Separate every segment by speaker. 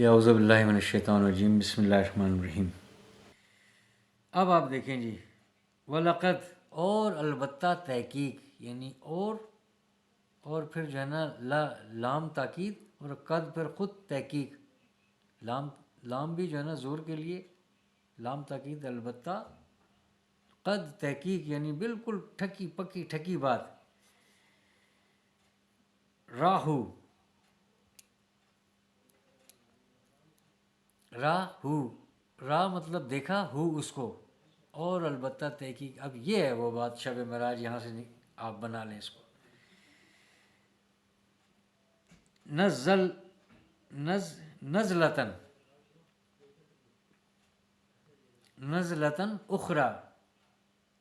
Speaker 1: اعوذ باللہ من الشیطان الرجیم، بسم اللہ الرحمن الرحیم۔ اب آپ دیکھیں جی، وَلَقَدْ اور البتہ تحقیق، یعنی اور پھر جو ہے نا لام تاکید اور قد پھر خود تحقیق، لام بھی جو ہے نا زور کے لیے، لام تاکید البتہ، قد تحقیق یعنی بالکل ٹھکی پکی ٹھکی بات۔ راہو راہ مطلب دیکھا ہو اس کو، اور البتہ تحقیق، اب یہ ہے وہ بات شب معراج، یہاں سے آپ بنا لیں اس کو۔ نزلتاً اخری،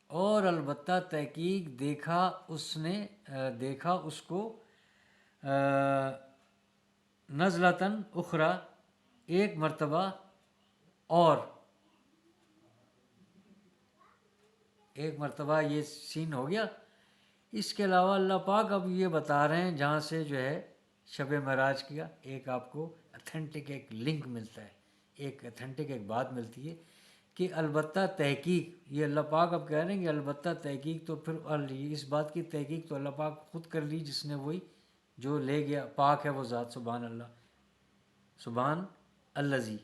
Speaker 1: اور البتہ تحقیق دیکھا اس نے، دیکھا اس کو، نزلتاً اخری ایک مرتبہ اور، ایک مرتبہ یہ سین ہو گیا۔ اس کے علاوہ اللہ پاک اب یہ بتا رہے ہیں جہاں سے جو ہے شب معراج کیا ایک آپ کو اتھینٹک ایک لنک ملتا ہے، ایک اتھینٹک ایک بات ملتی ہے کہ البتہ تحقیق، یہ اللہ پاک اب کہہ رہے ہیں کہ البتہ تحقیق، تو پھر اس بات کی تحقیق تو اللہ پاک خود کر لی جس نے وہی جو لے گیا، پاک ہے وہ ذات، سبحان اللہ، سبحان الذی،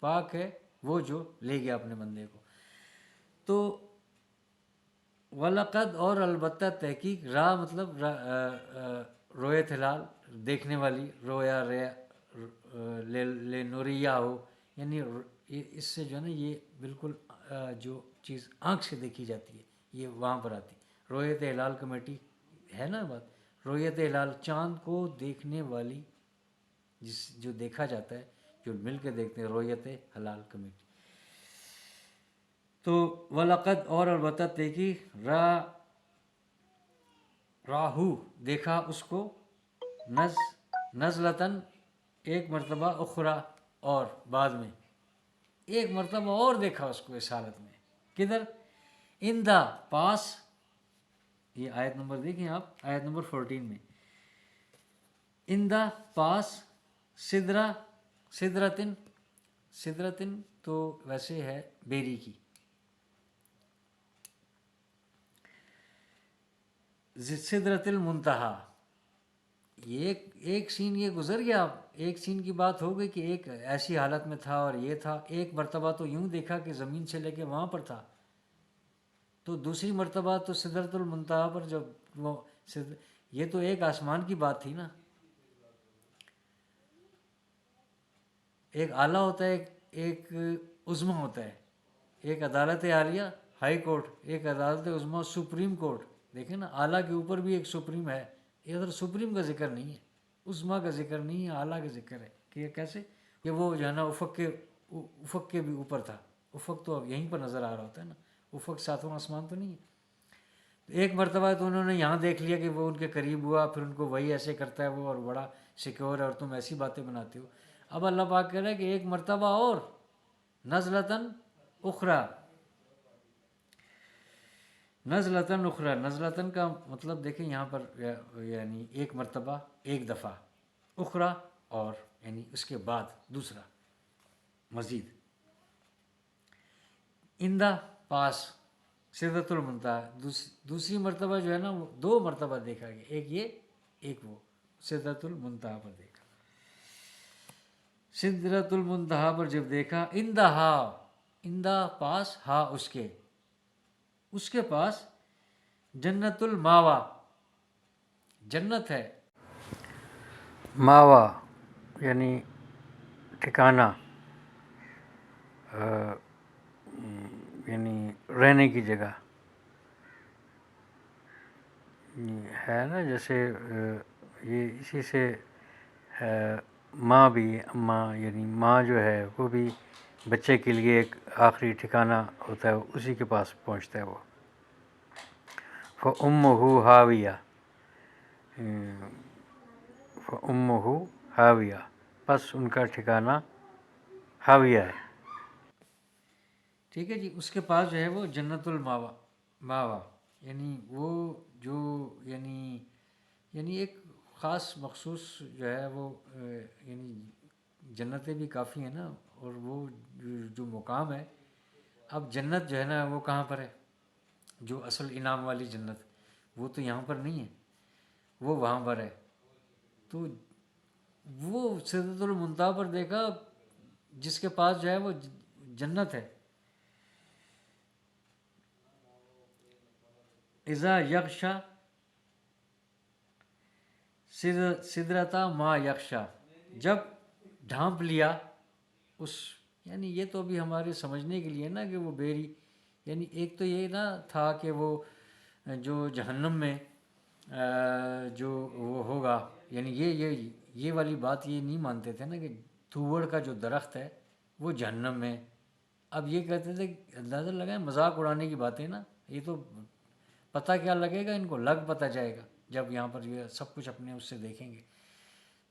Speaker 1: پاک ہے وہ جو لے گیا اپنے بندے کو۔ تو وَلَقَدْ اور البتہ تحقیق، راہ مطلب رویت ہلال، دیکھنے والی، رویا لے نوریا ہو، یعنی اس سے جو ہے نا یہ بالکل جو چیز آنکھ سے دیکھی جاتی ہے یہ وہاں پر آتی۔ رویت ہلال کمیٹی ہے نا بات، رویت ہلال چاند کو دیکھنے والی، جو دیکھا جاتا ہے، جو مل کے دیکھتے ہیں، رویت ہلال کمیٹی۔ تو وَلَقَدْ اور البتہ تحقیق، راہو دیکھا اس کو، نزلتاً ایک مرتبہ، اخری اور بعد میں، ایک مرتبہ اور دیکھا اس کو اس حالت میں، کدھر؟ اندہ پاس، یہ آیت نمبر دیکھیں آپ، آیت نمبر 14 میں، اندہ پاس، سدرتن تو ویسے ہے بیری کی، سدرت المنتہا، یہ ایک سین یہ گزر گیا، ایک سین کی بات ہو گئی کہ ایک ایسی حالت میں تھا اور یہ تھا، ایک مرتبہ تو یوں دیکھا کہ زمین سے لے کے وہاں پر تھا، تو دوسری مرتبہ تو سدرت المنتہا پر جب وہ، یہ تو ایک آسمان کی بات تھی نا، ایک اعلیٰ ہوتا ہے، ایک عظمیٰ ہوتا ہے، ایک عدالت عالیہ ہائی کورٹ، ایک عدالت عظمیٰ سپریم کورٹ، دیکھیں نا، اعلیٰ کے اوپر بھی ایک سپریم ہے، ادھر سپریم کا ذکر نہیں ہے، عظمیٰ کا ذکر نہیں ہے، اعلیٰ کا ذکر ہے، کہ یہ کیسے، کہ وہ جو ہے نا افق کے بھی اوپر تھا، افق تو یہیں پر نظر آ رہا ہوتا ہے نا، افق ساتواں آسمان تو نہیں ہے۔ ایک مرتبہ تو انہوں نے یہاں دیکھ لیا کہ وہ ان کے قریب ہوا، پھر ان کو وہی ایسے کرتا ہے وہ، اور بڑا سیکیور ہے اور تم ایسی باتیں بناتے ہو۔ اب اللہ پاک کہہ رہا ہے کہ ایک مرتبہ اور، نزلتاً اخری، نزلتاً اخری، نزلتاً کا مطلب دیکھیں یہاں پر، یعنی ایک مرتبہ، ایک دفعہ، اخری اور یعنی اس کے بعد دوسرا، مزید، اندہ پاس، سدرت المنتہا، دوسری مرتبہ جو ہے نا وہ دو مرتبہ دیکھا گیا، ایک یہ ایک وہ، سدرت المنتہا پر دیکھا، سدرت المنتہا پر جب دیکھا، اندہ پاس، ہا اس کے پاس، جنت الماوا، جنت ہے، ماوا یعنی ٹھکانہ، یعنی رہنے کی جگہ ہے نا، جیسے یہ اسی سے ماں بھی، اماں یعنی ماں جو ہے وہ بھی بچے کے لیے ایک آخری ٹھکانہ ہوتا ہے، اسی کے پاس پہنچتا ہے وہ۔ فَأُمُّهُ هَاوِيَةٌ، فَأُمُّهُ هَاوِيَةٌ، پس ان کا ٹھکانہ ہاویہ ہے، ٹھیک ہے جی۔ اس کے پاس جو ہے وہ جنت الماوا، یعنی وہ جو یعنی ایک خاص مخصوص جو ہے وہ، یعنی جنتیں بھی کافی ہیں نا، اور وہ جو مقام ہے، اب جنت جو ہے نا وہ کہاں پر ہے؟ جو اصل انعام والی جنت وہ تو یہاں پر نہیں ہے، وہ وہاں پر ہے. تو وہ سدرۃ المنتہا پر دیکھا جس کے پاس جو ہے وہ جنت ہے. اذا یغشا سدرتا ما یغشا، جب ڈھانپ لیا اس، یعنی یہ تو ابھی ہمارے سمجھنے کے لیے نا کہ وہ بیری، یعنی ایک تو یہ نہ تھا کہ وہ جو جہنم میں جو وہ ہوگا، یعنی یہ والی بات یہ نہیں مانتے تھے نا کہ تھوڑ کا جو درخت ہے وہ جہنم میں. اب یہ کہتے تھے کہ اندازہ لگائیں، مذاق اڑانے کی باتیں نا، یہ تو پتہ کیا لگے گا ان کو، لگ پتہ جائے گا جب یہاں پر یہ سب کچھ اپنے اس سے دیکھیں گے.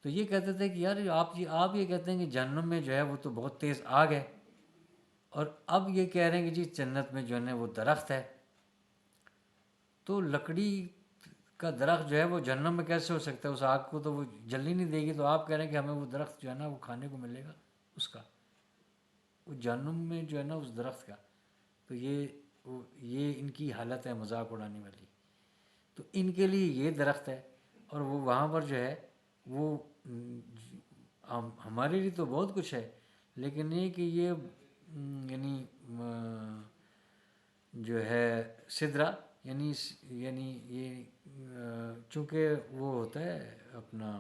Speaker 1: تو یہ کہتے تھے کہ یار آپ یہ کہتے ہیں کہ جہنم میں جو ہے وہ تو بہت تیز آگ ہے، اور اب یہ کہہ رہے ہیں کہ جی جنت میں جو ہے نا وہ درخت ہے. تو لکڑی کا درخت جو ہے وہ جہنم میں کیسے ہو سکتا ہے؟ اس آگ کو تو وہ جلنی نہیں دے گی. تو آپ کہہ رہے ہیں کہ ہمیں وہ درخت جو ہے نا وہ کھانے کو ملے گا اس کا، وہ جہنم میں جو ہے نا اس درخت کا. تو یہ ان کی حالت ہے مذاق اڑانے والی. تو ان کے لیے یہ درخت ہے، اور وہ وہاں پر جو ہے وہ ہمارے لیے تو بہت کچھ ہے، لیکن یہ کہ یہ یعنی جو ہے سدرا، یعنی یہ چونکہ وہ ہوتا ہے اپنا،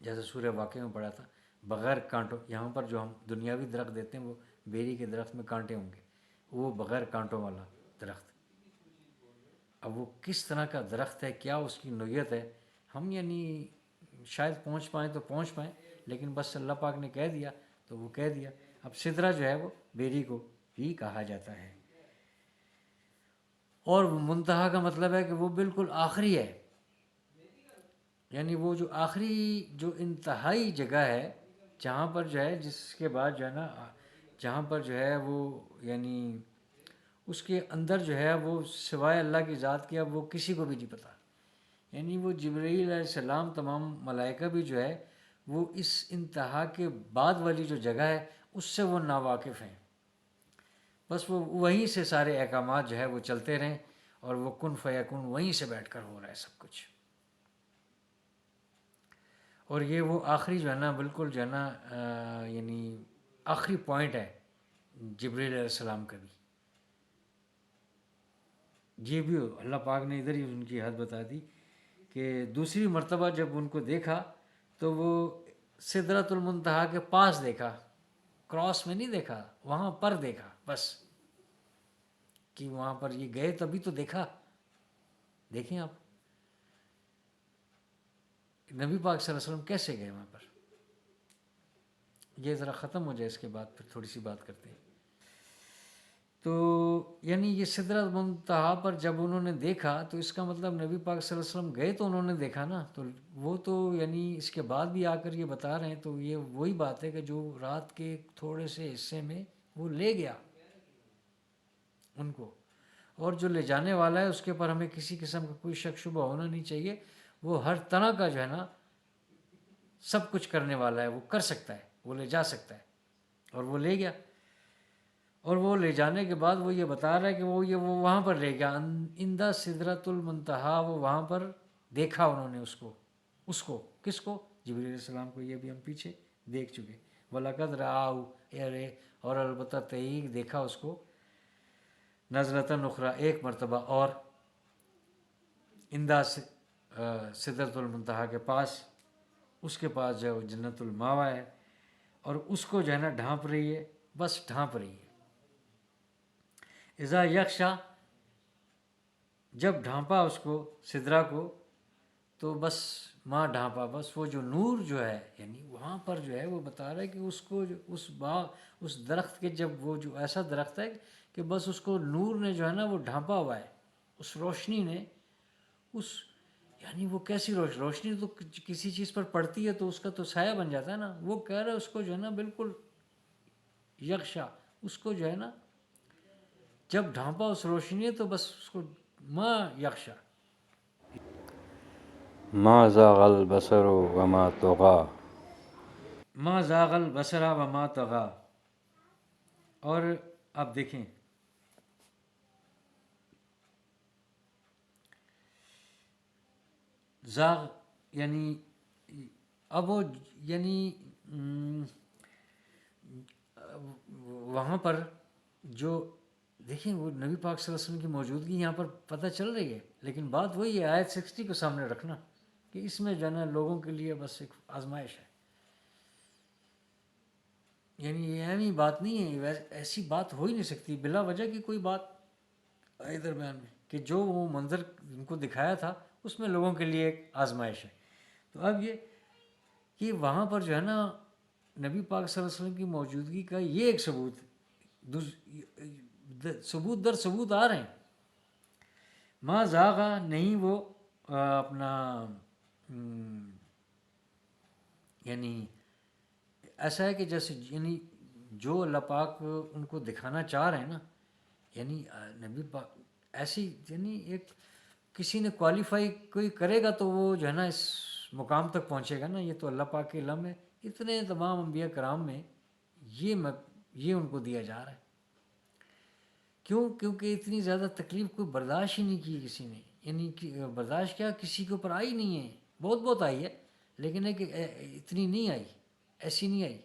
Speaker 1: جیسے سورہ واقعہ میں پڑھا تھا بغیر کانٹوں. یہاں پر جو ہم دنیاوی درخت دیتے ہیں وہ بیری کے درخت میں کانٹے ہوں گے، وہ بغیر کانٹوں والا درخت. اب وہ کس طرح کا درخت ہے، کیا اس کی نوعیت ہے، ہم یعنی شاید پہنچ پائیں تو پہنچ پائیں، لیکن بس اللہ پاک نے کہہ دیا تو وہ کہہ دیا. اب سدرا جو ہے وہ بیری کو ہی کہا جاتا ہے، اور منتہا کا مطلب ہے کہ وہ بالکل آخری ہے، یعنی وہ جو آخری جو انتہائی جگہ ہے، جہاں پر جو ہے جس کے بعد جو ہے نا جہاں پر جو ہے وہ یعنی اس کے اندر جو ہے وہ سوائے اللہ کی ذات کے اب وہ کسی کو بھی نہیں پتہ. یعنی وہ جبرائیل علیہ السلام تمام ملائکہ بھی جو ہے وہ اس انتہا کے بعد والی جو جگہ ہے اس سے وہ ناواقف ہیں. بس وہ وہیں سے سارے احکامات جو ہے وہ چلتے رہیں، اور وہ کن فیکون وہیں سے بیٹھ کر ہو رہا ہے سب کچھ. اور یہ وہ آخری جو ہے نا بالکل جو ہے نا یعنی آخری پوائنٹ ہے جبرائیل علیہ السلام کا بھی. یہ بھی اللہ پاک نے ادھر ہی ان کی حد بتا دی کہ دوسری مرتبہ جب ان کو دیکھا تو وہ سدرۃ المنتہا کے پاس دیکھا، کراس میں نہیں دیکھا، وہاں پر دیکھا بس، کہ وہاں پر یہ گئے تبھی تو دیکھا. دیکھیں آپ نبی پاک صلی اللہ علیہ وسلم کیسے گئے وہاں پر. یہ ذرا ختم ہو جائے اس کے بعد پھر تھوڑی سی بات کرتے ہیں. تو یعنی یہ سدرۃ منتہا پر جب انہوں نے دیکھا تو اس کا مطلب نبی پاک صلی اللہ علیہ وسلم گئے تو انہوں نے دیکھا نا. تو وہ تو یعنی اس کے بعد بھی آ کر یہ بتا رہے ہیں، تو یہ وہی بات ہے کہ جو رات کے تھوڑے سے حصے میں وہ لے گیا ان کو، اور جو لے جانے والا ہے اس کے اوپر ہمیں کسی قسم کا کوئی شک شبہ ہونا نہیں چاہیے. وہ ہر طرح کا جو ہے نا سب کچھ کرنے والا ہے، وہ کر سکتا ہے، وہ لے جا سکتا ہے، اور وہ لے گیا. اور وہ لے جانے کے بعد وہ یہ بتا رہا ہے کہ وہ وہاں پر لے گیا اندہ سدرۃ المنتہا. وہ وہاں پر دیکھا انہوں نے اس کو کس کو؟ جبرائیل علیہ السلام کو. یہ بھی ہم پیچھے دیکھ چکے. وَلَقَدْ رَآهُ، اور البتہ تحقیق دیکھا اس کو، نظرۃ اخری، ایک مرتبہ اور، اندہ سدرۃ المنتہا کے پاس. اس کے پاس جو ہے جنت الماوا ہے، اور اس کو جو ہے نا ڈھانپ رہی ہے، بس ڈھانپ رہی ہے. اذا یغشا، جب ڈھانپا اس کو سدرا کو، تو بس ماں ڈھانپا، بس وہ جو نور جو ہے یعنی وہاں پر جو ہے وہ بتا رہا ہے کہ اس کو اس درخت کے، جب وہ جو ایسا درخت ہے کہ بس اس کو نور نے جو ہے نا وہ ڈھانپا ہوا ہے، اس روشنی نے. یعنی وہ کیسی روشنی تو کسی چیز پر پڑتی ہے تو اس کا تو سایہ بن جاتا ہے نا. وہ کہہ رہا ہے اس کو جو ہے نا بالکل یغشا، اس کو جو ہے نا جب ڈھانپا اس روشنی ہے تو بس اس کو ما یغشا.
Speaker 2: ما زاغ البصر وما طغى.
Speaker 1: ما زاغ البصر وما طغى. اور آپ دیکھیں زاغ یعنی اب وہ یعنی وہاں پر جو دیکھیں وہ نبی پاک صلی اللہ علیہ وسلم کی موجودگی یہاں پر پتہ چل رہی ہے، لیکن بات وہی ہے آیت 60 کو سامنے رکھنا کہ اس میں جو ہے نا لوگوں کے لیے بس ایک آزمائش ہے. یعنی یہ اہمی بات نہیں ہے، ایسی بات ہو ہی نہیں سکتی بلا وجہ کی کوئی بات آئے درمیان میں کہ جو وہ منظر ان کو دکھایا تھا اس میں لوگوں کے لیے ایک آزمائش ہے. تو اب یہ کہ وہاں پر جو ہے نا نبی پاک صلی اللہ علیہ وسلم کی موجودگی کا یہ ایک ثبوت ثبوت در ثبوت آ رہے ہیں. ما زاغا نہیں وہ اپنا یعنی ایسا ہے کہ جیسے یعنی جو اللہ پاک ان کو دکھانا چاہ رہے ہیں نا، یعنی نبی پاک ایسی یعنی ایک کسی نے کوالیفائی کوئی کرے گا تو وہ جو ہے نا اس مقام تک پہنچے گا نا. یہ تو اللہ پاک کے علم ہے. اتنے تمام انبیاء کرام میں یہ ان کو دیا جا رہا ہے. کیونکہ اتنی زیادہ تکلیف کوئی برداشت ہی نہیں کی کسی نے. یعنی برداشت کیا کسی کے اوپر آئی نہیں ہے، بہت آئی ہے لیکن ہے کہ اتنی نہیں آئی، ایسی نہیں آئی.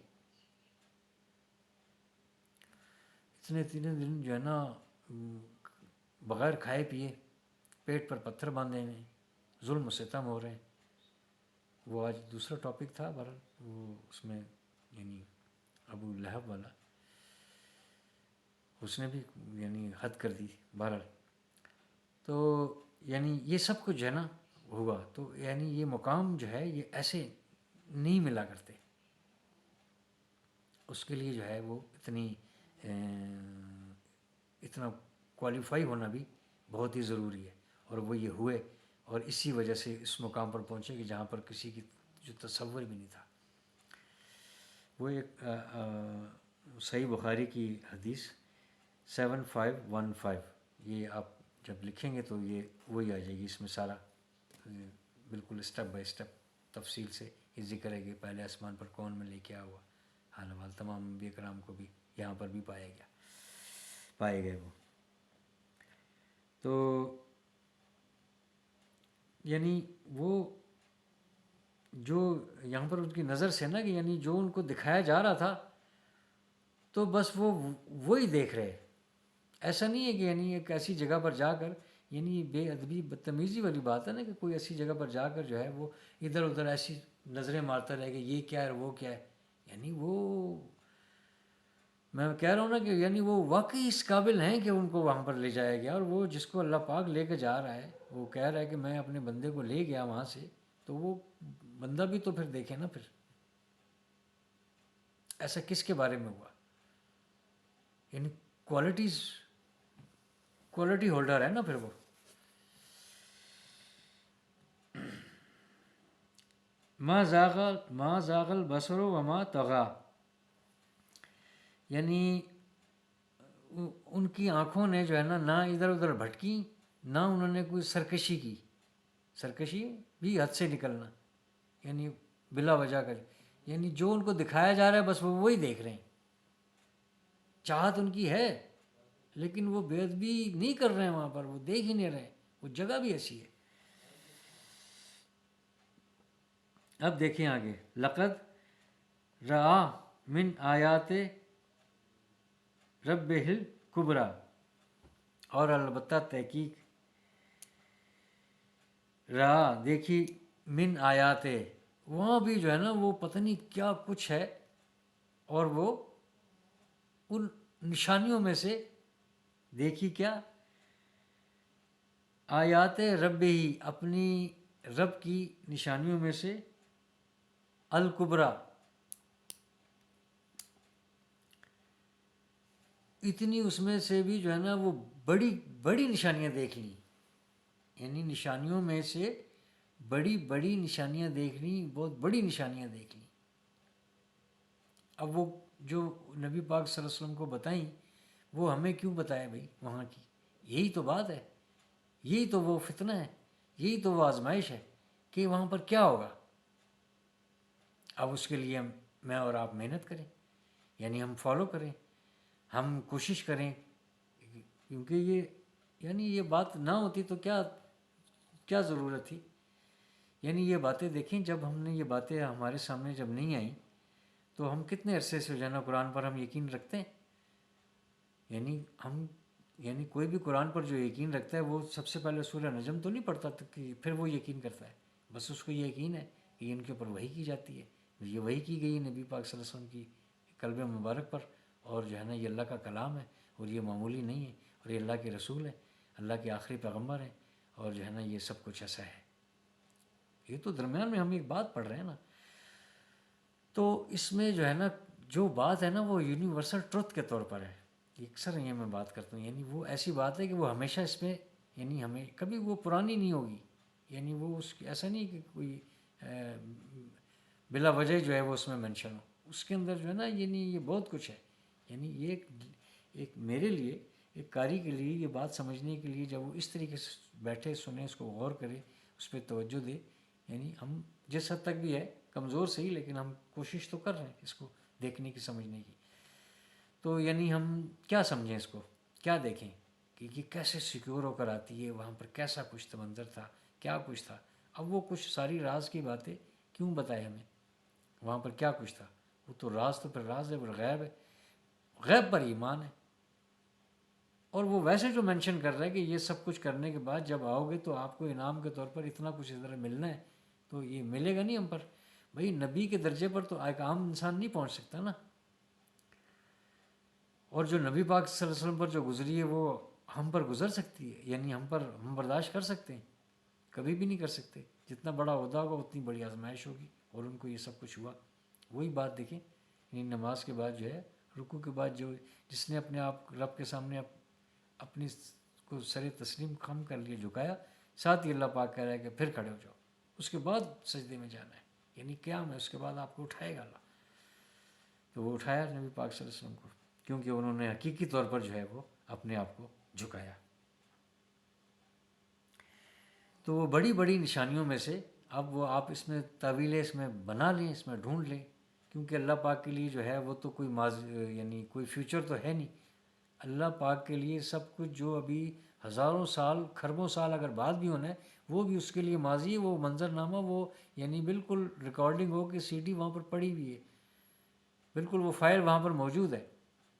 Speaker 1: اتنے دن جو ہے نا بغیر کھائے پیے پیٹ پر پتھر باندھے ہیں، ظلم و ستم ہو رہے ہیں. وہ آج دوسرا ٹاپک تھا بہرحال وہ اس میں یعنی ابو لہب والا اس نے بھی یعنی حد کر دی بہرحال. تو یعنی یہ سب کچھ جو ہے نا ہوا تو یعنی یہ مقام جو ہے یہ ایسے نہیں ملا کرتے. اس کے لیے جو ہے وہ اتنا کوالیفائی ہونا بھی بہت ہی ضروری ہے، اور وہ یہ ہوئے اور اسی وجہ سے اس مقام پر پہنچے کہ جہاں پر کسی کی جو تصور بھی نہیں تھا. وہ ایک صحیح بخاری کی حدیث 7515 یہ آپ جب لکھیں گے تو یہ وہی آ جائے گی. اس میں سارا بالکل اسٹیپ بائی اسٹیپ تفصیل سے یہ ذکر ہے کہ پہلے آسمان پر کون میں لے کے آیا ہوا، حال حوال تمام انبیاء کرام کو بھی یہاں پر بھی پائے گئے وہ. تو یعنی وہ جو یہاں پر ان کی نظر سے نا کہ یعنی جو ان کو دکھایا جا رہا تھا تو بس وہی دیکھ رہے. ایسا نہیں ہے کہ یعنی ایک ایسی جگہ پر جا کر یعنی بے ادبی بدتمیزی والی بات ہے نا کہ کوئی ایسی جگہ پر جا کر جو ہے وہ ادھر ادھر ایسی نظریں مارتا رہے کہ یہ کیا ہے وہ کیا ہے. یعنی وہ میں کہہ رہا ہوں نا کہ یعنی وہ واقعی اس قابل ہیں کہ ان کو وہاں پر لے جایا گیا. اور وہ جس کو اللہ پاک لے کے جا رہا ہے وہ کہہ رہا ہے کہ میں اپنے بندے کو لے گیا وہاں سے، تو وہ بندہ بھی تو پھر دیکھے نا. پھر ایسا کس کے بارے میں ہوا؟ یعنی کوالٹی ہولڈر ہے نا پھر وہ. ما زاغ البصر وما طغى یعنی ان کی آنکھوں نے جو ہے نا نہ ادھر ادھر بھٹکی، نہ انہوں نے کوئی سرکشی کی. سرکشی بھی حد سے نکلنا یعنی بلا وجہ کر، یعنی جو ان کو دکھایا جا رہا ہے بس وہ وہی دیکھ رہے ہیں. چاہت ان کی ہے لیکن وہ بے ادبی نہیں کر رہے ہیں وہاں پر، وہ دیکھ ہی نہیں رہے. وہ جگہ بھی ایسی ہے. اب دیکھیں آگے، لقد رآ من آیات ربہ الکبریٰ، اور البتہ تحقیق رآ دیکھی من آیات، وہاں بھی جو ہے نا وہ پتہ نہیں کیا کچھ ہے، اور وہ ان نشانیوں میں سے دیکھی کیا آیات رب ہی، اپنی رب کی نشانیوں میں سے الکبریٰ، اتنی اس میں سے بھی جو ہے نا وہ بڑی بڑی نشانیاں دیکھ لیں. یعنی نشانیوں میں سے بڑی نشانیاں دیکھ لیں، بہت بڑی نشانیاں دیکھ لیں. اب وہ جو نبی پاک صلی اللہ علیہ وسلم کو بتائیں وہ ہمیں کیوں بتایا بھائی وہاں کی؟ یہی تو بات ہے، یہی تو وہ فتنہ ہے، یہی تو وہ آزمائش ہے کہ وہاں پر کیا ہوگا. اب اس کے لیے ہم میں اور آپ محنت کریں، یعنی ہم فالو کریں، ہم کوشش کریں، کیونکہ یہ بات نہ ہوتی تو کیا ضرورت تھی. یعنی یہ باتیں دیکھیں، جب ہم نے یہ باتیں ہمارے سامنے جب نہیں آئیں تو ہم کتنے عرصے سے جو ہے نا قرآن پر ہم یقین رکھتے ہیں. یعنی کوئی بھی قرآن پر جو یقین رکھتا ہے وہ سب سے پہلے سورہ نجم تو نہیں پڑھتا کہ پھر وہ یقین کرتا ہے. بس اس کو یہ یقین ہے کہ ان کے اوپر وحی کی جاتی ہے، یہ وحی کی گئی نبی پاک صلی اللہ علیہ وسلم کی قلب مبارک پر، اور جو ہے نا یہ اللہ کا کلام ہے، اور یہ معمولی نہیں ہے، اور یہ اللہ کے رسول ہے، اللہ کے آخری پیغمبر ہیں، اور جو ہے نا یہ سب کچھ ایسا ہے. یہ تو درمیان میں ہم ایک بات پڑھ رہے ہیں نا، تو اس میں جو ہے نا جو بات ہے نا وہ یونیورسل ٹروتھ کے طور پر ہے. اکثر یہ میں بات کرتا ہوں، یعنی وہ ایسی بات ہے کہ وہ ہمیشہ اس میں، یعنی ہمیں کبھی وہ پرانی نہیں ہوگی. یعنی وہ اس کی ایسا نہیں کہ کوئی بلا وجہ جو ہے وہ اس میں مینشن ہو. اس کے اندر جو ہے نا یعنی یہ بہت کچھ ہے. یعنی یہ ایک میرے لیے، ایک قاری کے لیے یہ بات سمجھنے کے لیے جب وہ اس طریقے سے بیٹھے سنے، اس کو غور کرے، اس پہ توجہ دے، یعنی ہم جس حد تک بھی ہے کمزور صحیح، لیکن ہم کوشش تو کر رہے ہیں اس کو دیکھنے کی، سمجھنے کی. تو یعنی ہم کیا سمجھیں اس کو، کیا دیکھیں کہ یہ کیسے سیکیور ہو کر آتی ہے، وہاں پر کیسا کچھ منظر تھا، کیا کچھ تھا. اب وہ کچھ ساری راز کی باتیں کیوں بتائے ہمیں، وہاں پر کیا کچھ تھا. وہ تو راز تو پھر راز ہے، پھر غیب ہے، غیب پر ایمان ہے. اور وہ ویسے جو مینشن کر رہا ہے کہ یہ سب کچھ کرنے کے بعد جب آؤ گے تو آپ کو انعام کے طور پر اتنا کچھ ادھر ملنا ہے، تو یہ ملے گا نہیں ہم پر. بھائی نبی کے درجے پر تو ایک عام انسان نہیں پہنچ سکتا نا، اور جو نبی پاک صلی اللہ علیہ وسلم پر جو گزری ہے وہ ہم پر گزر سکتی ہے، یعنی ہم برداشت کر سکتے ہیں؟ کبھی بھی نہیں کر سکتے. جتنا بڑا عہدہ ہوگا اتنی بڑی آزمائش ہوگی، اور ان کو یہ سب کچھ ہوا. وہی بات دیکھیں، یعنی نماز کے بعد جو ہے، رکوع کے بعد جس نے اپنے آپ رب کے سامنے اپنی کو سر تسلیم خم کر لیے، جھکایا، ساتھ ہی اللہ پاک کہہ رہا ہے کہ پھر کھڑے ہو جاؤ، اس کے بعد سجدے میں جانا ہے. یعنی قیام ہے، اس کے بعد آپ کو اٹھائے گا اللہ. تو وہ اٹھایا نبی پاک صلی اللہ علیہ وسلم کو، کیونکہ انہوں نے حقیقی طور پر جو ہے وہ اپنے آپ کو جھکایا. تو وہ بڑی بڑی نشانیوں میں سے اب وہ آپ اس میں تعویلیں اس میں بنا لیں، اس میں ڈھونڈ لیں، کیونکہ اللہ پاک کے لیے جو ہے وہ تو کوئی یعنی کوئی فیوچر تو ہے نہیں. اللہ پاک کے لیے سب کچھ جو ابھی ہزاروں سال، کھربوں سال اگر بعد بھی ہونا ہے، وہ بھی اس کے لیے ماضی ہے. وہ منظرنامہ، وہ یعنی بالکل ریکارڈنگ ہو کے سی ڈی وہاں پر پڑی ہوئی ہے، بالکل وہ فائل وہاں پر موجود ہے.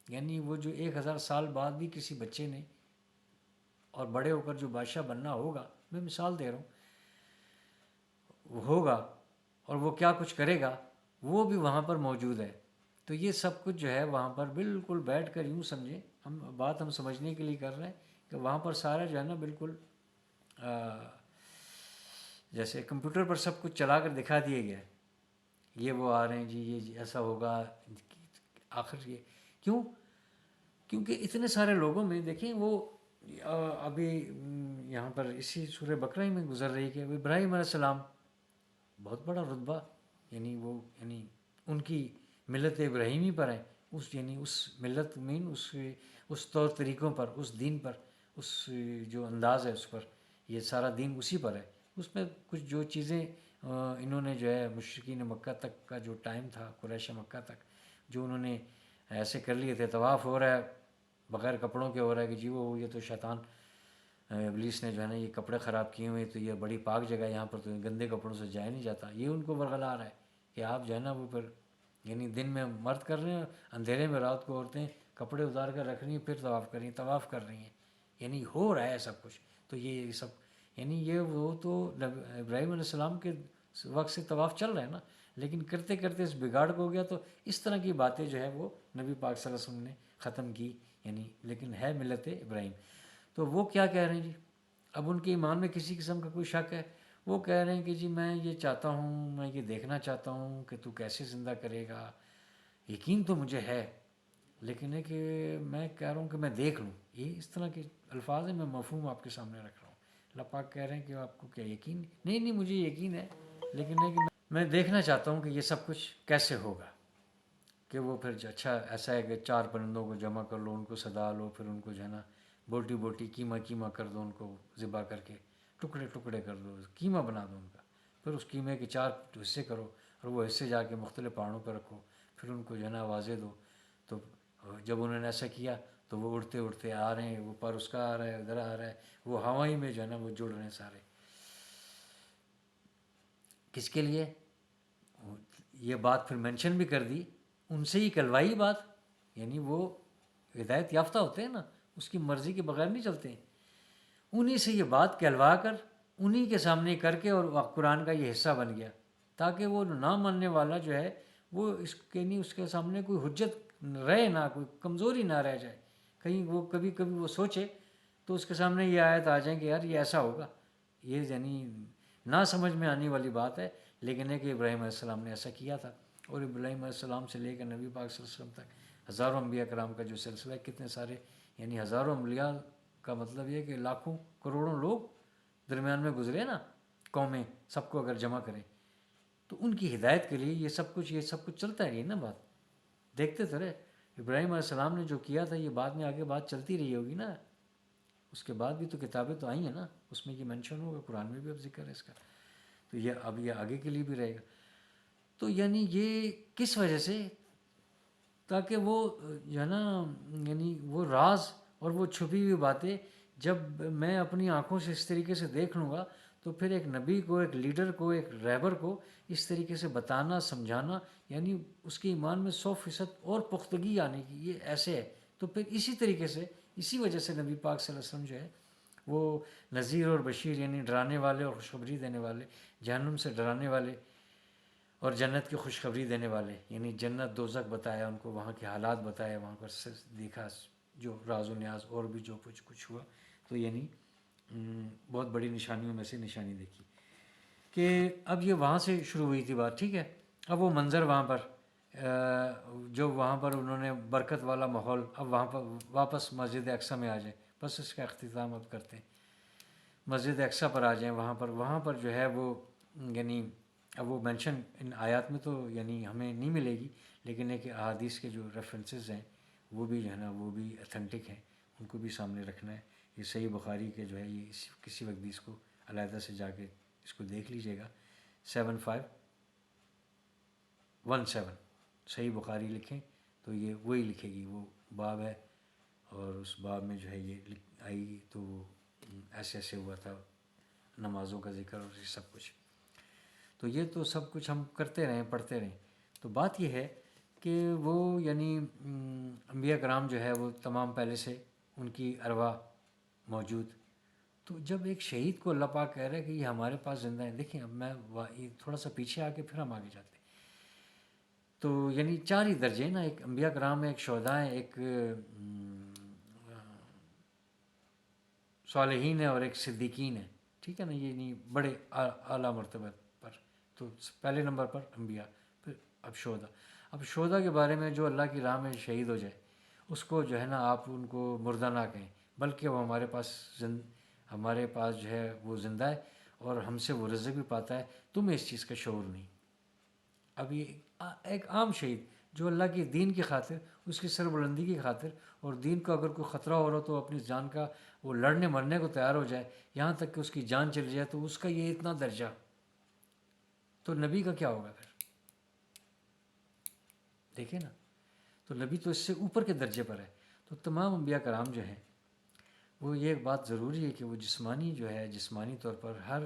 Speaker 1: یعنی وہ جو 1000 سال بعد بھی کسی بچے نے اور بڑے ہو کر جو بادشاہ بننا ہوگا، میں مثال دے رہا ہوں، وہ ہوگا، اور وہ کیا کچھ کرے گا وہ بھی وہاں پر موجود ہے. تو یہ سب کچھ جو ہے وہاں پر بالکل بیٹھ کر یوں سمجھیں، ہم سمجھنے کے لیے کر رہے ہیں کہ وہاں پر سارا جو ہے نا بالکل جیسے کمپیوٹر پر سب کچھ چلا کر دکھا دیا گیا ہے. یہ وہ آ رہے ہیں جی، یہ ایسا ہوگا. آخر یہ کیونکہ اتنے سارے لوگوں میں دیکھیں، وہ ابھی یہاں پر اسی سورہ بقرہ میں گزر رہی کہ ابراہیم علیہ السلام بہت بڑا رتبہ، یعنی وہ یعنی ان کی ملت ابراہیمی پر ہے، یعنی اس ملت میں اس طور طریقوں پر، اس دین پر، اس جو انداز ہے اس پر، یہ سارا دین اسی پر ہے. اس میں کچھ جو چیزیں انہوں نے جو ہے مشرکین مکہ تک کا جو ٹائم تھا، قریش مکہ تک جو انہوں نے ایسے کر لیے تھے، طواف ہو رہا ہے بغیر کپڑوں کے، ہو رہا ہے کہ جی وہ یہ تو شیطان ابلیس نے جو ہے نا یہ کپڑے خراب کیے ہوئے، تو یہ بڑی پاک جگہ ہے، یہاں پر تو گندے کپڑوں سے جایا نہیں جاتا. یہ ان کو ورغلا رہا ہے کہ آپ جو ہے نا وہ پھر یعنی دن میں مرد کر رہے ہیں، اندھیرے میں رات کو عورتیں کپڑے اتار کر رکھ رہی ہیں، پھر طواف کر رہی ہیں. یعنی ہو رہا ہے سب کچھ. تو یہ سب یعنی یہ وہ تو ابراہیم علیہ السلام کے وقت سے طواف چل رہا ہے نا، لیکن کرتے کرتے اس بگاڑ کو ہو گیا. تو اس طرح کی باتیں جو ہے وہ نبی پاک صلی اللہ علیہ وسلم نے ختم کی، یعنی لیکن ہے ملت ابراہیم. تو وہ کیا کہہ رہے ہیں جی، اب ان کے ایمان میں کسی قسم کا کوئی شک ہے، وہ کہہ رہے ہیں کہ جی میں یہ چاہتا ہوں، میں یہ دیکھنا چاہتا ہوں کہ تو کیسے زندہ کرے گا. یقین تو مجھے ہے، لیکن ہے کہ میں کہہ رہا ہوں کہ میں دیکھ لوں. یہ اس طرح کے الفاظ ہیں، میں مفہوم آپ کے سامنے رکھ رہا ہوں. اللہ پاک کہہ رہے ہیں کہ آپ کو کیا یقین نہیں مجھے یقین ہے، لیکن ہے کہ میں دیکھنا چاہتا ہوں کہ یہ سب کچھ کیسے ہوگا. کہ وہ پھر اچھا ایسا ہے کہ 4 پرندوں کو جمع کر لو، ان کو صدا لو، پھر ان کو جو ہے نا بوٹی بوٹی کیما کر دو، ان کو ذبح کر کے ٹکڑے ٹکڑے کر دو، کیما بنا دو ان کا، پھر اس کیمے کے 4 حصے کرو اور وہ حصے جا کے مختلف پہاڑوں پر رکھو، پھر ان کو جو ہے نا آوازیں دو. تو جب انہوں نے ایسا کیا تو وہ اڑتے اڑتے آ رہے ہیں، وہ پر اس کا آ رہا ہے، ادھر آ رہا ہے، وہ ہوائی میں جو ہے نا وہ جڑ رہے ہیں سارے. کس کے لیے؟ یہ بات پھر مینشن بھی کر دی، ان سے ہی کلوائی بات. یعنی وہ ہدایت یافتہ ہوتے ہیں نا، اس کی مرضی کے بغیر نہیں چلتے ہیں. انہی سے یہ بات کہلوا کر، انہی کے سامنے کر کے، اور قرآن کا یہ حصہ بن گیا، تاکہ وہ نہ ماننے والا جو ہے وہ اس کے نہیں، اس کے سامنے کوئی حجت رہے نہ، کوئی کمزوری نہ رہ جائے. کہیں وہ کبھی کبھی وہ سوچے تو اس کے سامنے یہ آیت آ جائیں کہ یار یہ ایسا ہوگا. یہ یعنی نہ سمجھ میں آنے والی بات ہے، لیکن ہے کہ ابراہیم علیہ السلام نے ایسا کیا تھا. اور ابراہیم علیہ السلام سے لے کر نبی پاک صلی اللہ علیہ وسلم تک ہزاروں انبیاء کرام کا جو سلسلہ ہے، کتنے سارے، یعنی ہزاروں انبیاء کا مطلب یہ کہ لاکھوں کروڑوں لوگ درمیان میں گزرے نا، قومیں، سب کو اگر جمع کریں تو ان کی ہدایت کے لیے یہ سب کچھ چلتا ہے. یہ نا بات دیکھتے تو رہے، ابراہیم علیہ السلام نے جو کیا تھا، یہ بعد میں آگے بات چلتی رہی ہوگی نا. اس کے بعد بھی تو کتابیں تو آئی ہیں نا، اس میں یہ مینشن ہوگا، قرآن میں بھی اب ذکر ہے اس کا. تو یہ آگے کے لیے بھی رہے گا. تو یعنی یہ کس وجہ سے؟ تاکہ وہ جو ہے نا، یعنی وہ راز اور وہ چھپی ہوئی باتیں جب میں اپنی آنکھوں سے اس طریقے سے دیکھ لوں گا، تو پھر ایک نبی کو، ایک لیڈر کو، ایک رہبر کو اس طریقے سے بتانا، سمجھانا، یعنی اس کے ایمان میں 100% اور پختگی آنے کی، یہ ایسے ہے. تو پھر اسی طریقے سے، اسی وجہ سے نبی پاک صلی اللہ علیہ وسلم جو ہے وہ نذیر اور بشیر، یعنی ڈرانے والے اور خوشخبری دینے والے، جہنم سے ڈرانے والے اور جنت کی خوشخبری دینے والے. یعنی جنت دوزخ بتایا ان کو، وہاں کے حالات بتایا، وہاں پر دیکھا جو راز و نیاز اور بھی جو کچھ ہوا. تو یعنی بہت بڑی نشانیوں میں سے نشانی دیکھی کہ اب یہ وہاں سے شروع ہوئی تھی بات. ٹھیک ہے، اب وہ منظر وہاں پر جو وہاں پر انہوں نے برکت والا ماحول، اب وہاں پر واپس مسجد اقصیٰ میں آ جائیں. بس اس کا اختتام اب کرتے ہیں، مسجد اقصیٰ پر آ جائیں. وہاں پر جو ہے وہ یعنی اب وہ مینشن ان آیات میں تو یعنی ہمیں نہیں ملے گی، لیکن ایک احادیث کے جو ریفرنسز ہیں وہ بھی جو ہے نا وہ بھی اتھینٹک ہیں، ان کو بھی سامنے رکھنا ہے. یہ صحیح بخاری کے جو ہے، یہ کسی وقت بھی اس کو علیحدہ سے جا کے اس کو دیکھ لیجیے گا. 7517 صحیح بخاری لکھیں تو یہ وہی لکھے گی، وہ باب ہے، اور اس باب میں جو ہے یہ آئی گی. تو وہ ایسے ایسے ہوا تھا، نمازوں کا ذکر اور یہ سب کچھ. تو یہ تو سب کچھ ہم کرتے رہیں، پڑھتے رہیں. تو بات یہ ہے کہ وہ یعنی انبیاء کرام جو ہے وہ تمام پہلے سے ان کی ارواح موجود. تو جب ایک شہید کو اللہ پاک کہہ رہا ہے کہ یہ ہمارے پاس زندہ ہیں، دیکھیں اب میں تھوڑا سا پیچھے آ کے پھر ہم آگے جاتے ہیں. تو یعنی 4 ہی درجے نا، ایک انبیاء کرام ہیں، ایک شہداء ہیں، ایک صالحین ہیں، اور ایک صدیقین ہیں. ٹھیک ہے نا، یہ نہیں بڑے اعلیٰ مرتبہ پر. تو پہلے نمبر پر انبیاء، پھر اب شہداء. اب شہداء کے بارے میں جو اللہ کی راہ میں شہید ہو جائے، اس کو جو ہے نا آپ ان کو مردہ نہ کہیں، بلکہ وہ ہمارے پاس جو ہے وہ زندہ ہے، اور ہم سے وہ رزق بھی پاتا ہے. تمہیں اس چیز کا شعور نہیں. اب یہ ایک عام شہید جو اللہ کی دین کی خاطر، اس کی سربلندی کی خاطر، اور دین کو اگر کوئی خطرہ ہو رہا تو اپنی جان کا وہ لڑنے مرنے کو تیار ہو جائے، یہاں تک کہ اس کی جان چلی جائے، تو اس کا یہ اتنا درجہ، تو نبی کا کیا ہوگا پھر؟ دیکھیں نا، تو نبی تو اس سے اوپر کے درجے پر ہے. تو تمام انبیاء کرام جو ہیں وہ یہ بات ضروری ہے کہ وہ جسمانی طور پر ہر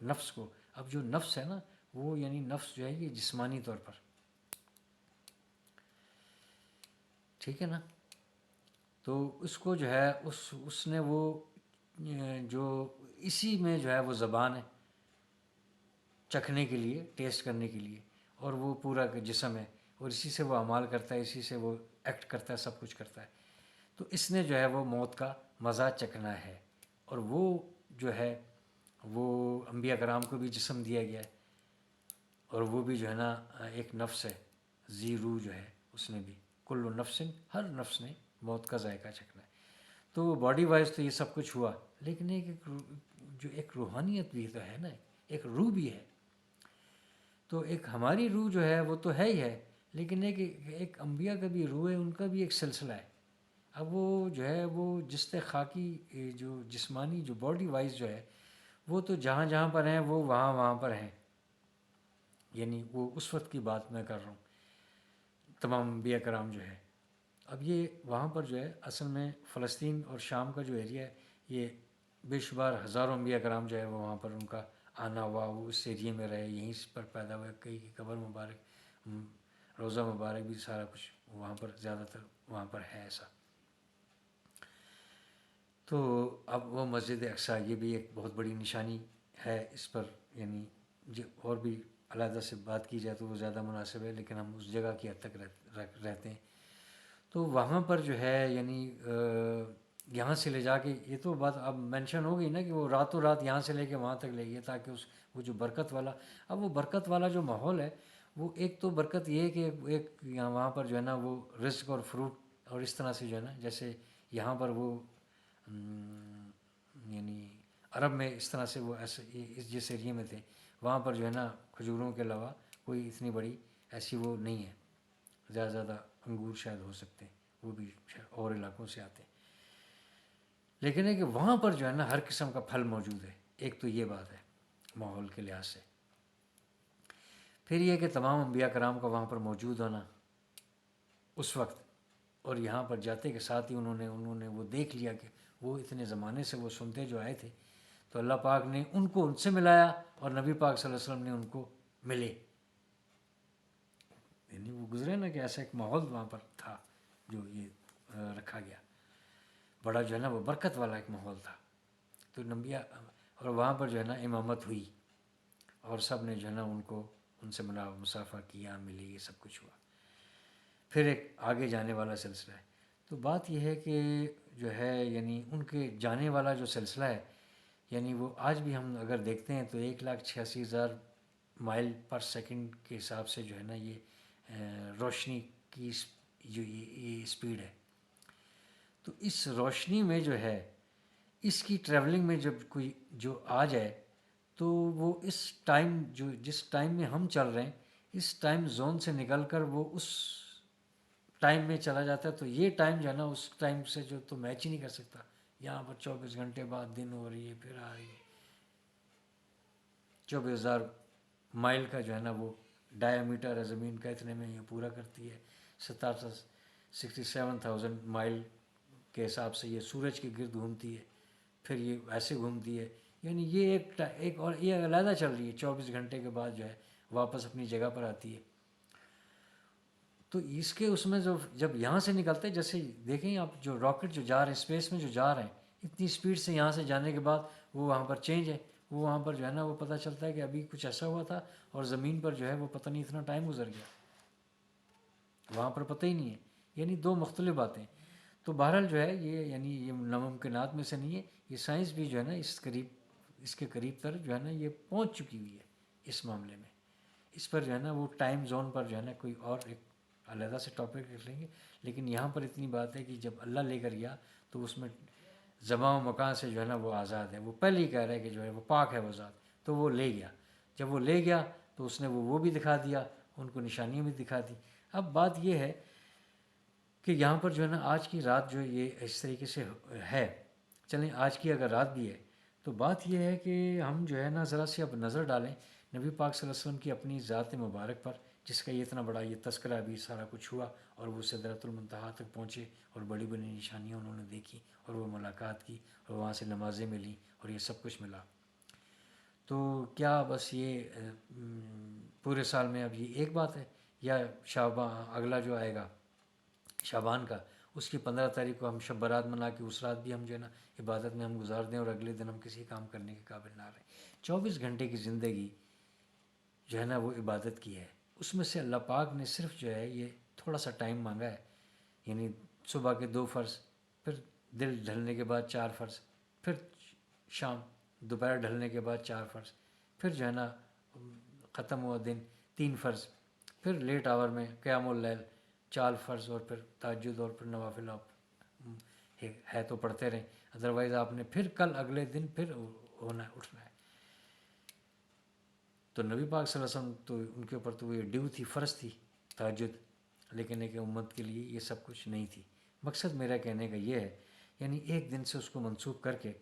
Speaker 1: نفس کو، اب جو نفس ہے نا وہ یعنی نفس جو ہے یہ جسمانی طور پر، ٹھیک ہے نا، تو اس کو جو ہے اس نے وہ جو اسی میں جو ہے وہ زبان ہے چکھنے کے لیے، ٹیسٹ کرنے کے لیے، اور وہ پورا جسم ہے، اور اسی سے وہ اعمال کرتا ہے، اسی سے وہ ایکٹ کرتا ہے، سب کچھ کرتا ہے. تو اس نے جو ہے وہ موت کا مزہ چکھنا ہے. اور وہ جو ہے وہ انبیاء کرام کو بھی جسم دیا گیا ہے، اور وہ بھی جو ہے نا ایک نفس ہے، ذی روح جو ہے، اس نے بھی کل نفس، ہر نفس نے موت کا ذائقہ چکھنا ہے. تو باڈی وائز تو یہ سب کچھ ہوا، لیکن ایک روحانیت بھی تو ہے نا، ایک روح بھی ہے. تو ایک ہماری روح جو ہے وہ تو ہے ہی ہے، لیکن ایک انبیاء کا بھی روح ہے، ان کا بھی ایک سلسلہ ہے. اب وہ جو ہے وہ جستے خاکی جو جسمانی جو باڈی وائز جو ہے وہ تو جہاں جہاں پر ہیں وہ وہاں پر ہیں. یعنی وہ اس وقت کی بات میں کر رہا ہوں، تمام انبیاء کرام جو ہے. اب یہ وہاں پر جو ہے اصل میں فلسطین اور شام کا جو ایریا ہے یہ بے شمار ہزاروں انبیاء کرام جو ہے وہ وہاں پر ان کا آنا ہوا، وہ اس ایریے میں رہے، یہیں پر پیدا ہوئے، کئی کی قبر مبارک، روضہ مبارک بھی سارا کچھ وہاں پر زیادہ تر وہاں پر ہے ایسا. تو اب وہ مسجد اقصیٰ یہ بھی ایک بہت بڑی نشانی ہے اس پر، یعنی اور بھی علیحدہ سے بات کی جائے تو وہ زیادہ مناسب ہے، لیکن ہم اس جگہ کی حد تک رہتے ہیں. تو وہاں پر جو ہے یعنی یہاں سے لے جا کے، یہ تو بات اب مینشن ہو گئی نا کہ وہ راتوں رات یہاں سے لے کے وہاں تک لے گئے تاکہ وہ جو برکت والا، اب وہ برکت والا جو ماحول ہے وہ ایک تو برکت یہ ہے کہ ایک وہاں پر جو ہے نا وہ رزق اور فروٹ اور اس طرح سے جو ہے نا، جیسے یہاں پر وہ یعنی عرب میں اس طرح سے وہ ایسے جس ایریے میں تھے وہاں پر جو ہے نا کھجوروں کے علاوہ کوئی اتنی بڑی ایسی وہ نہیں ہے. زیادہ انگور شاید ہو سکتے ہیں، وہ بھی شاید اور علاقوں سے آتے ہیں، لیکن ہے کہ وہاں پر جو ہے نا ہر قسم کا پھل موجود ہے. ایک تو یہ بات ہے ماحول کے لحاظ سے. پھر یہ کہ تمام انبیاء کرام کا وہاں پر موجود ہونا اس وقت، اور یہاں پر جاتے کے ساتھ ہی انہوں نے وہ دیکھ لیا کہ وہ اتنے زمانے سے وہ سنتے جو آئے تھے، تو اللہ پاک نے ان کو ان سے ملایا اور نبی پاک صلی اللہ علیہ وسلم نے ان کو ملے. یعنی وہ گزرے نا کہ ایسا ایک ماحول وہاں پر تھا جو یہ رکھا گیا، بڑا جو ہے نا وہ برکت والا ایک ماحول تھا. تو نبی اور وہاں پر جو ہے نا امامت ہوئی اور سب نے جو ہے نا ان سے ملا، مسافہ کیا، ملی، یہ سب کچھ ہوا. پھر ایک آگے جانے والا سلسلہ ہے. تو بات یہ ہے کہ جو ہے یعنی ان کے جانے والا جو سلسلہ ہے، یعنی وہ آج بھی ہم اگر دیکھتے ہیں تو 1,86,000 مائل پر سیکنڈ کے حساب سے جو ہے نا یہ روشنی کی جو یہ اسپیڈ ہے. تو اس روشنی میں جو ہے اس کی ٹریولنگ میں جب کوئی جو آ جائے تو وہ اس ٹائم جس ٹائم میں ہم چل رہے ہیں اس ٹائم زون سے نکل کر وہ اس ٹائم میں چلا جاتا ہے. تو یہ ٹائم جو ہے نا اس ٹائم سے جو تو میچ ہی نہیں کر سکتا. یہاں پر 24 گھنٹے بعد دن ہو رہی ہے، پھر آ رہی ہے. 24,000 مائل کا جو ہے نا وہ ڈایا میٹر ہے زمین کا، اتنے میں یہ پورا کرتی ہے. 67,000 مائل کے حساب سے یہ سورج کے گرد گھومتی ہے، پھر یہ ایسے گھومتی ہے. یعنی یہ ایک اور یہ علیحدہ چل رہی ہے، 24 گھنٹے کے بعد جو ہے واپس اپنی جگہ پر آتی ہے. تو اس کے اس میں جب یہاں سے نکلتے ہیں، جیسے دیکھیں آپ جو راکٹ جو جا رہے ہیں اسپیس میں جو جا رہے ہیں، اتنی اسپیڈ سے یہاں سے جانے کے بعد وہ وہاں پر چینج ہے، وہ وہاں پر جو ہے نا وہ پتہ چلتا ہے کہ ابھی کچھ ایسا ہوا تھا اور زمین پر جو ہے وہ پتہ نہیں اتنا ٹائم گزر گیا، وہاں پر پتہ ہی نہیں ہے. یعنی دو مختلف باتیں. تو بہرحال جو ہے یہ یعنی یہ ناممکنات میں سے نہیں ہے. یہ سائنس بھی جو ہے نا اس کے قریب تر جو ہے نا یہ پہنچ چکی ہوئی ہے اس معاملے میں. اس پر جو ہے نا وہ ٹائم زون پر جو ہے نا کوئی اور ایک علیحدہ سے ٹاپک رکھ لیں گے، لیکن یہاں پر اتنی بات ہے کہ جب اللہ لے کر گیا تو اس میں زمان و مکان سے جو ہے نا وہ آزاد ہے. وہ پہلے ہی کہہ رہا ہے کہ جو ہے وہ پاک ہے وہ ذات، تو وہ لے گیا. جب وہ لے گیا تو اس نے وہ بھی دکھا دیا، ان کو نشانیاں بھی دکھا دی. اب بات یہ ہے کہ یہاں پر جو ہے نا آج کی رات جو یہ اس طریقے سے ہے، چلیں آج کی اگر رات بھی ہے تو بات یہ ہے کہ ہم جو ہے نا ذرا سی اب نظر ڈالیں نبی پاک صلی اللہ علیہ وسلم کی اپنی ذات مبارک پر، جس کا یہ اتنا بڑا یہ تذکرہ بھی سارا کچھ ہوا اور وہ سدرۃ المنتہا تک پہنچے اور بڑی بڑی نشانیاں انہوں نے دیکھی اور وہ ملاقات کی اور وہاں سے نمازیں ملیں اور یہ سب کچھ ملا. تو کیا بس یہ پورے سال میں اب یہ ایک بات ہے، یا شعبان اگلا جو آئے گا شعبان کا، اس کی 15 تاریخ کو ہم شب برات منا کے اس رات بھی ہم جو ہے نا عبادت میں ہم گزار دیں اور اگلے دن ہم کسی کام کرنے کے قابل نہ رہیں. 24 گھنٹے کی زندگی جو ہے نا وہ عبادت کی ہے. اس میں سے اللہ پاک نے صرف جو ہے یہ تھوڑا سا ٹائم مانگا ہے، یعنی صبح کے 2 فرض، پھر دل ڈھلنے کے بعد 4 فرض، پھر شام دوپہر ڈھلنے کے بعد 4 فرض، پھر جو ہے نا ختم ہوا دن 3 فرض، پھر لیٹ آور میں قیام اللیل 4 فرض، اور پھر تہجد اور پھر نوافل آپ ہے تو پڑھتے رہیں، ادروائز آپ نے پھر کل اگلے دن پھر ہونا ہے، اٹھنا ہے. تو نبی پاک صلی اللہ علیہ وسلم تو ان کے اوپر تو یہ ڈیو تھی، فرض تھی تہجد، لیکن ایک امت کے لیے یہ سب کچھ نہیں تھی. مقصد میرا کہنے کا یہ ہے، یعنی ایک دن سے اس کو منسوخ کر کے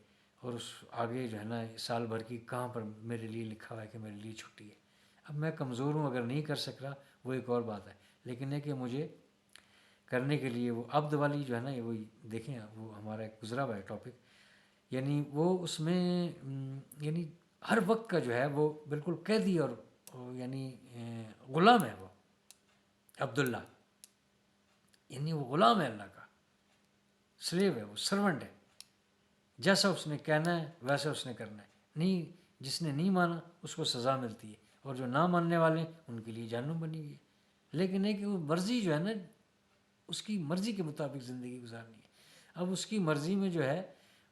Speaker 1: اور اس آگے جو ہے نا سال بھر کی کہاں پر میرے لیے لکھا ہوا ہے کہ میرے لیے چھٹی ہے. اب میں کمزور ہوں، اگر نہیں کر سک رہا وہ ایک اور بات ہے، لیکن ہے کہ مجھے کرنے کے لیے وہ عبد والی جو ہے نا، وہی دیکھیں وہ ہمارا ایک گزرا ہوا ہے ٹاپک، یعنی وہ اس میں یعنی ہر وقت کا جو ہے وہ بالکل قیدی اور یعنی غلام ہے وہ عبداللہ، یعنی وہ غلام ہے اللہ کا، سلیو ہے، وہ سرونٹ ہے، جیسا اس نے کہنا ہے ویسا اس نے کرنا ہے، نہیں جس نے نہیں مانا اس کو سزا ملتی ہے، اور جو نہ ماننے والے ان کے لیے جہنم بنی ہوئی ہے، لیکن ہے کہ وہ مرضی جو ہے نا، اس کی مرضی کے مطابق زندگی گزارنی ہے۔ اب اس کی مرضی میں جو ہے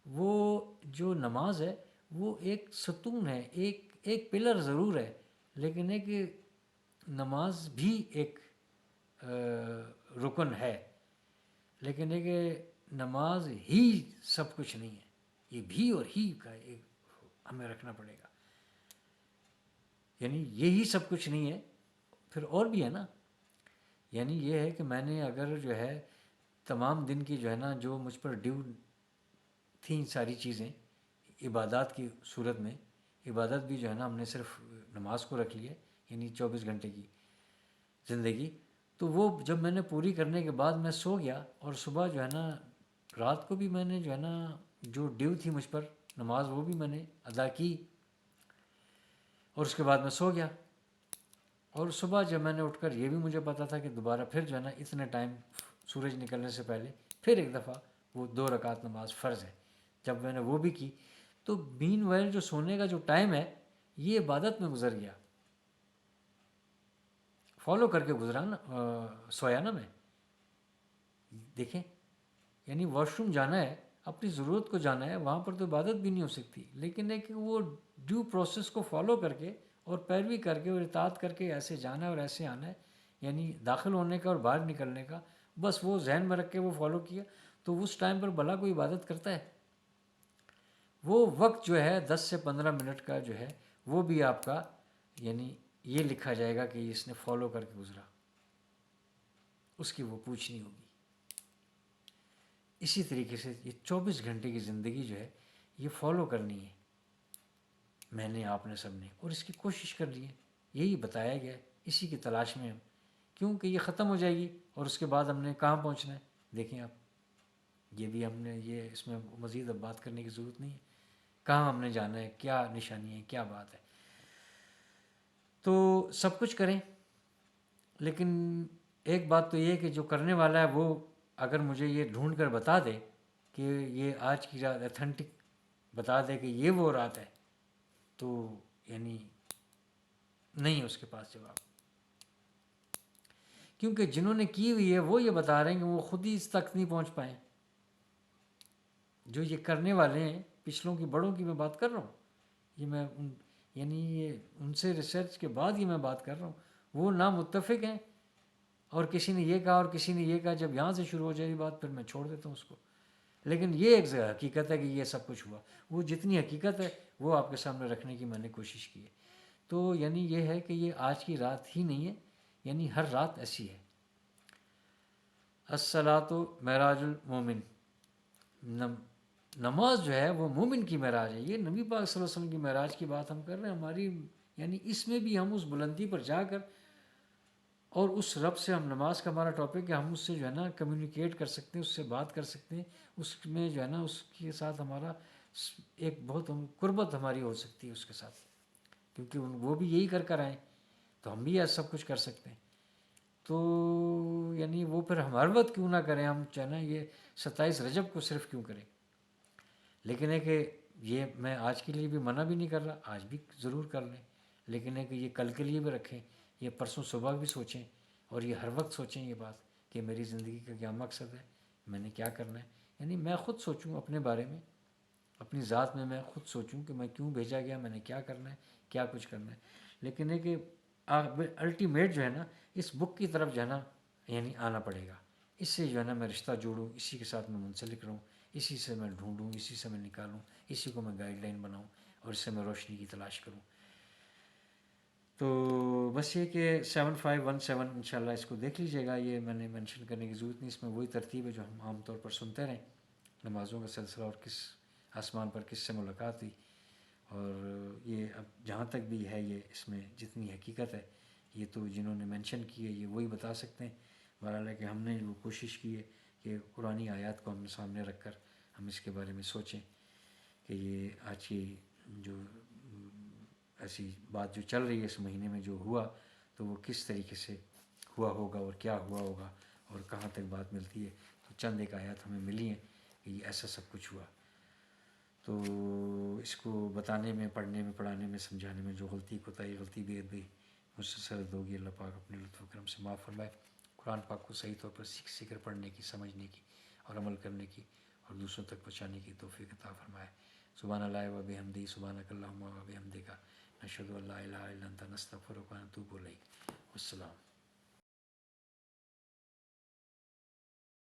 Speaker 1: وہ جو نماز ہے وہ ایک ستون ہے، ایک پلر ضرور ہے، لیکن ہے کہ نماز بھی ایک رکن ہے، لیکن ہے کہ نماز ہی سب کچھ نہیں ہے، یہ بھی اور ہی کا ایک ہمیں رکھنا پڑے گا، یعنی یہی سب کچھ نہیں ہے، پھر اور بھی ہے نا، یعنی یہ ہے کہ میں نے اگر جو ہے تمام دن کی جو ہے نا جو مجھ پر ڈیو تھیں ساری چیزیں عبادات کی صورت میں، عبادت بھی جو ہے نا ہم نے صرف نماز کو رکھ لی ہے، یعنی 24 گھنٹے کی زندگی، تو وہ جب میں نے پوری کرنے کے بعد میں سو گیا، اور صبح جو ہے نا رات کو بھی میں نے جو ہے نا جو ڈیو تھی مجھ پر نماز وہ بھی میں نے ادا کی، اور اس کے بعد میں سو گیا، اور صبح جب میں نے اٹھ کر یہ بھی مجھے پتا تھا کہ دوبارہ پھر جو ہے نا اتنے ٹائم سورج نکلنے سے پہلے پھر ایک دفعہ وہ 2 رکعت نماز فرض ہے، جب میں نے وہ بھی کی تو مین وائل جو سونے کا جو ٹائم ہے یہ عبادت میں گزر گیا، فالو کر کے گزرا نا، سویا نا میں، دیکھیں یعنی واش روم جانا ہے، اپنی ضرورت کو جانا ہے، وہاں پر تو عبادت بھی نہیں ہو سکتی، لیکن ایک وہ ڈیو پروسیس کو فالو کر کے اور پیروی کر کے اور اطاعت کر کے ایسے جانا ہے اور ایسے آنا ہے، یعنی داخل ہونے کا اور باہر نکلنے کا، بس وہ ذہن میں رکھ کے وہ فالو کیا، تو اس ٹائم پر بھلا کوئی عبادت کرتا ہے؟ وہ وقت جو ہے 10 سے 15 منٹ کا جو ہے وہ بھی آپ کا یعنی یہ لکھا جائے گا کہ اس نے فالو کر کے گزرا، اس کی وہ پوچھنی ہوگی۔ اسی طریقے سے یہ 24 گھنٹے کی زندگی جو ہے یہ فالو کرنی ہے میں نے، آپ نے سب نے، اور اس کی کوشش کر لی ہے، یہی بتایا گیا ہے، اسی کی تلاش میں ہم، کیونکہ یہ ختم ہو جائے گی اور اس کے بعد ہم نے کہاں پہنچنا ہے، دیکھیں آپ، یہ بھی ہم نے یہ اس میں مزید اب بات کرنے کی ضرورت نہیں ہے، کہاں ہم نے جانا ہے، کیا نشانی ہے، کیا بات ہے، تو سب کچھ کریں، لیکن ایک بات تو یہ کہ جو کرنے والا ہے وہ اگر مجھے یہ ڈھونڈ کر بتا دے کہ یہ آج کی رات اتھینٹک بتا دے کہ یہ وہ رات ہے، تو یعنی نہیں اس کے پاس جواب، کیونکہ جنہوں نے کی ہوئی ہے وہ یہ بتا رہے ہیں کہ وہ خود ہی اس تک نہیں پہنچ پائے، جو یہ کرنے والے ہیں پچھلوں کی بڑوں کی میں بات کر رہا ہوں، یہ میں یعنی یہ ان سے ریسرچ کے بعد یہ میں بات کر رہا ہوں، وہ نامتفق ہیں، اور کسی نے یہ کہا اور کسی نے یہ کہا، جب یہاں سے شروع ہو جائے گی بات پھر میں چھوڑ دیتا ہوں اس کو، لیکن یہ ایک حقیقت ہے کہ یہ سب کچھ ہوا، وہ جتنی حقیقت ہے وہ آپ کے سامنے رکھنے کی میں نے کوشش کی ہے، تو یعنی یہ ہے کہ یہ آج کی رات ہی نہیں ہے، یعنی ہر رات ایسی ہے، الصلاۃ معراج المومن، نماز جو ہے وہ مومن کی معراج ہے، یہ نبی پاک صلی اللہ علیہ وسلم کی معراج کی بات ہم کر رہے ہیں، ہماری یعنی اس میں بھی ہم اس بلندی پر جا کر اور اس رب سے، ہم نماز کا ہمارا ٹاپک ہے، ہم اس سے جو ہے نا کمیونیکیٹ کر سکتے ہیں، اس سے بات کر سکتے ہیں، اس میں جو ہے نا اس کے ساتھ ہمارا ایک بہت قربت ہماری ہو سکتی ہے اس کے ساتھ، کیونکہ وہ بھی یہی کر کر آئیں، تو ہم بھی ایسا سب کچھ کر سکتے ہیں، تو یعنی وہ پھر ہم ہر وقت کیوں نہ کریں، ہم چاہے نا یہ 27 رجب کو صرف کیوں کریں، لیکن ہے کہ یہ میں آج کے لیے بھی منع بھی نہیں کر رہا، آج بھی ضرور کر لیں، لیکن ہے کہ یہ کل کے لیے بھی رکھیں، یہ پرسوں صبح بھی سوچیں، اور یہ ہر وقت سوچیں یہ بات کہ میری زندگی کا کیا مقصد ہے، میں نے کیا کرنا ہے، یعنی میں خود سوچوں اپنے بارے میں، اپنی ذات میں خود سوچوں کہ میں کیوں بھیجا گیا، میں نے کیا کرنا ہے، کیا کچھ کرنا ہے، لیکن ہے کہ الٹیمیٹ جو ہے نا اس بک کی طرف جو ہے نا یعنی آنا پڑے گا، اس سے جو ہے نا میں رشتہ جوڑوں، اسی کے ساتھ میں منسلک رہوں، اسی سے میں ڈھونڈوں، اسی سے میں نکالوں، اسی کو میں گائیڈ لائن بناؤں اور اس سے میں روشنی کی تلاش کروں، تو بس یہ کہ 7517 انشاءاللہ اس کو دیکھ لیجیے گا، یہ میں نے مینشن کرنے کی ضرورت نہیں، اس میں وہی ترتیب ہے جو ہم عام طور پر سنتے رہیں، نمازوں کا سلسلہ اور کس آسمان پر کس سے ملاقات ہوئی، اور یہ اب جہاں تک بھی ہے یہ اس میں جتنی حقیقت ہے یہ تو جنہوں نے مینشن کی ہے یہ وہی بتا سکتے ہیں. بہرحال ہے کہ ہم نے وہ کوشش کی ہے کہ قرآنی آیات کو ہم نے سامنے رکھ کر ہم اس کے بارے میں سوچیں کہ یہ آج کی جو ایسی بات جو چل رہی ہے اس مہینے میں جو ہوا تو وہ کس طریقے سے ہوا ہوگا اور کیا ہوا ہوگا اور کہاں تک بات ملتی ہے. تو چند ایک آیات ہمیں ملی ہیں کہ یہ ایسا سب کچھ ہوا. تو اس کو بتانے میں پڑھنے میں پڑھانے میں سمجھانے میں جو غلطی کوتاہی غلطی بے ادبی مجھ سے سرد ہوگی اللہ پاک اپنے لطف و کرم سے معاف فرمائے. قرآن پاک کو صحیح طور پر سیکھ کر پڑھنے کی سمجھنے کی اور عمل کرنے کی اور دوسروں تک پہنچانے کی توفیق عطا فرمائے. سبحان اللہ و بحمدی سبحانک اللہم و بحمدک نشہد ان لا الہ الا انت نستغفرک و نتوب الیک. والسلام.